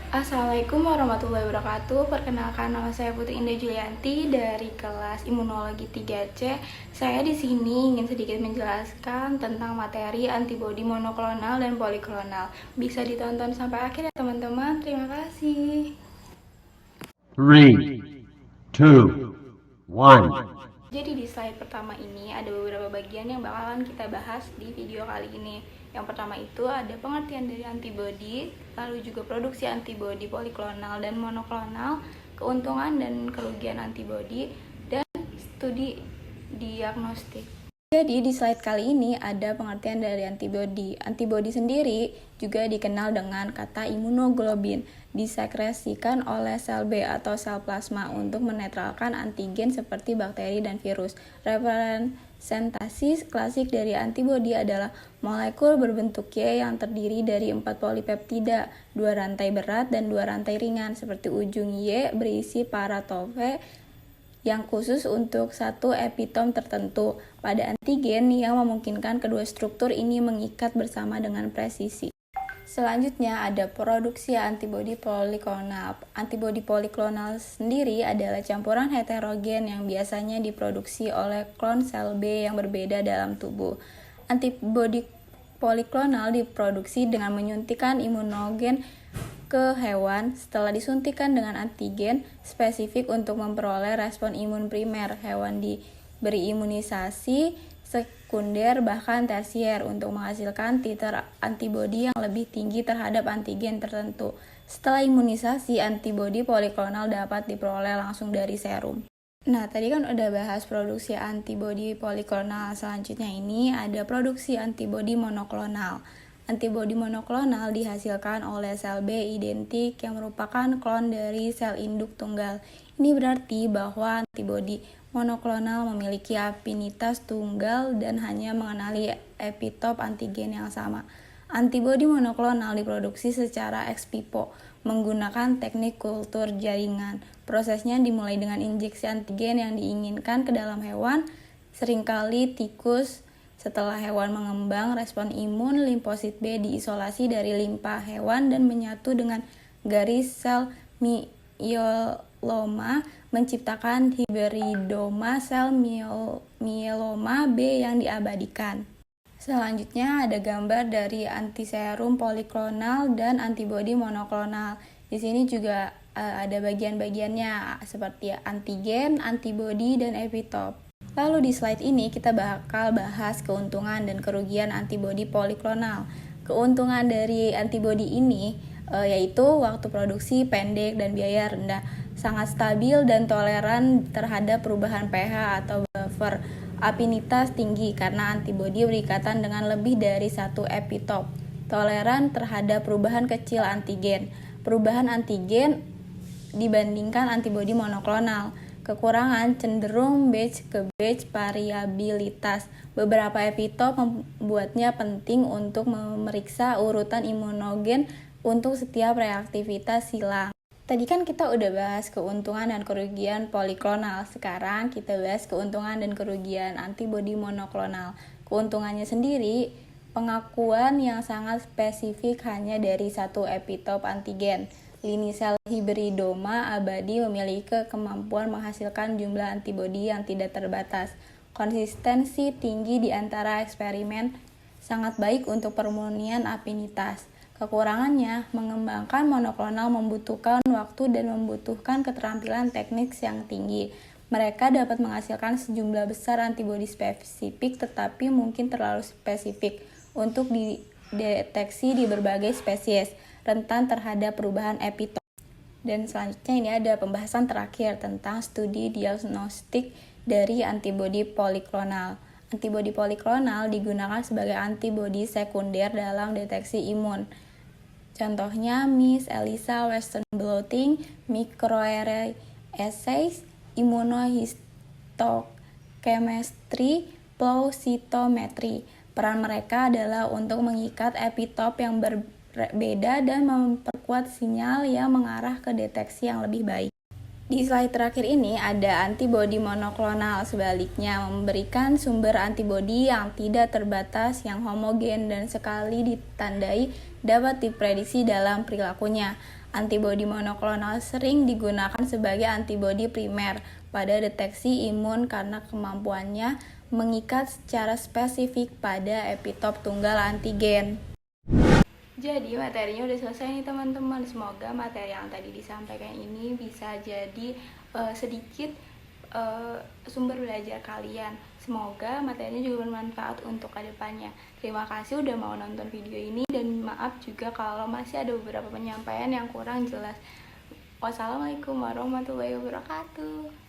Assalamualaikum warahmatullahi wabarakatuh. Perkenalkan, nama saya Putri Indah Julianti dari kelas Imunologi 3C. Saya di sini ingin sedikit menjelaskan tentang materi antibodi monoklonal dan poliklonal. Bisa ditonton sampai akhir ya teman-teman. Terima kasih. 3, 2, 1. Jadi di slide pertama ini ada beberapa bagian yang bakalan kita bahas di video kali ini. Yang pertama itu ada pengertian dari antibodi, lalu juga produksi antibodi poliklonal dan monoklonal, keuntungan dan kerugian antibodi, dan studi diagnostik. Jadi di slide kali ini ada pengertian dari antibodi. Antibodi sendiri juga dikenal dengan kata imunoglobin, disekresikan oleh sel B atau sel plasma untuk menetralkan antigen seperti bakteri dan virus. Representasi klasik dari antibodi adalah molekul berbentuk Y yang terdiri dari 4 polipeptida, 2 rantai berat dan 2 rantai ringan, seperti ujung Y berisi paratophe yang khusus untuk satu epitom tertentu pada antigen yang memungkinkan kedua struktur ini mengikat bersama dengan presisi. Selanjutnya ada produksi antibodi poliklonal. Antibodi poliklonal sendiri adalah campuran heterogen yang biasanya diproduksi oleh klon sel B yang berbeda dalam tubuh. Antibodi poliklonal diproduksi dengan menyuntikkan imunogen ke hewan setelah disuntikan dengan antigen spesifik untuk memperoleh respon imun primer. Hewan diberi imunisasi sekunder bahkan tersier untuk menghasilkan titer antibodi yang lebih tinggi terhadap antigen tertentu. Setelah imunisasi, antibodi poliklonal dapat diperoleh langsung dari serum. Nah, tadi kan udah bahas produksi antibodi poliklonal. Selanjutnya ini ada produksi antibodi monoklonal. Antibodi monoklonal dihasilkan oleh sel B identik yang merupakan klon dari sel induk tunggal. Ini berarti bahwa antibodi monoklonal memiliki afinitas tunggal dan hanya mengenali epitop antigen yang sama. Antibodi monoklonal diproduksi secara ex vivo menggunakan teknik kultur jaringan. Prosesnya dimulai dengan injeksi antigen yang diinginkan ke dalam hewan, seringkali tikus. Setelah hewan mengembang, respon imun limfosit B diisolasi dari limpa hewan dan menyatu dengan garis sel myeloma, menciptakan hibridoma sel myeloma B yang diabadikan. Selanjutnya ada gambar dari antiserum poliklonal dan antibodi monoklonal. Di sini juga ada bagian-bagiannya seperti antigen, antibodi, dan epitop. Lalu di slide ini kita bakal bahas keuntungan dan kerugian antibodi poliklonal. Keuntungan dari antibodi ini yaitu waktu produksi pendek dan biaya rendah, sangat stabil dan toleran terhadap perubahan pH atau buffer, afinitas tinggi karena antibodi berikatan dengan lebih dari satu epitop, toleran terhadap perubahan kecil antigen, perubahan antigen dibandingkan antibodi monoklonal. Kekurangan cenderung batch ke batch variabilitas. Beberapa epitop membuatnya penting untuk memeriksa urutan imunogen untuk setiap reaktivitas silang. Tadi kan kita udah bahas keuntungan dan kerugian poliklonal. Sekarang kita bahas keuntungan dan kerugian antibodi monoklonal. Keuntungannya sendiri, pengakuan yang sangat spesifik hanya dari satu epitop antigen. Lini sel hibridoma abadi memiliki kemampuan menghasilkan jumlah antibodi yang tidak terbatas. Konsistensi tinggi di antara eksperimen sangat baik untuk permunian afinitas. Kekurangannya, mengembangkan monoklonal membutuhkan waktu dan membutuhkan keterampilan teknik yang tinggi. Mereka dapat menghasilkan sejumlah besar antibodi spesifik tetapi mungkin terlalu spesifik untuk dideteksi di berbagai spesies, rentan terhadap perubahan epitop. Dan selanjutnya ini ada pembahasan terakhir tentang studi diagnostik dari antibodi poliklonal. Antibodi poliklonal digunakan sebagai antibodi sekunder dalam deteksi imun. Contohnya MIS, ELISA, Western blotting, microarray assays, immunohistochemistry, flow cytometry. Peran mereka adalah untuk mengikat epitop yang berbeda dan memperkuat sinyal yang mengarah ke deteksi yang lebih baik. Di slide terakhir ini ada antibodi monoklonal, sebaliknya memberikan sumber antibodi yang tidak terbatas, yang homogen dan sekali ditandai dapat diprediksi dalam perilakunya. Antibodi monoklonal sering digunakan sebagai antibodi primer pada deteksi imun karena kemampuannya mengikat secara spesifik pada epitop tunggal antigen. Jadi materinya udah selesai nih teman-teman. Semoga materi yang tadi disampaikan ini bisa jadi sedikit sumber belajar kalian. Semoga materinya juga bermanfaat untuk kedepannya. Terima kasih udah mau nonton video ini, dan maaf juga kalau masih ada beberapa penyampaian yang kurang jelas. Wassalamualaikum warahmatullahi wabarakatuh.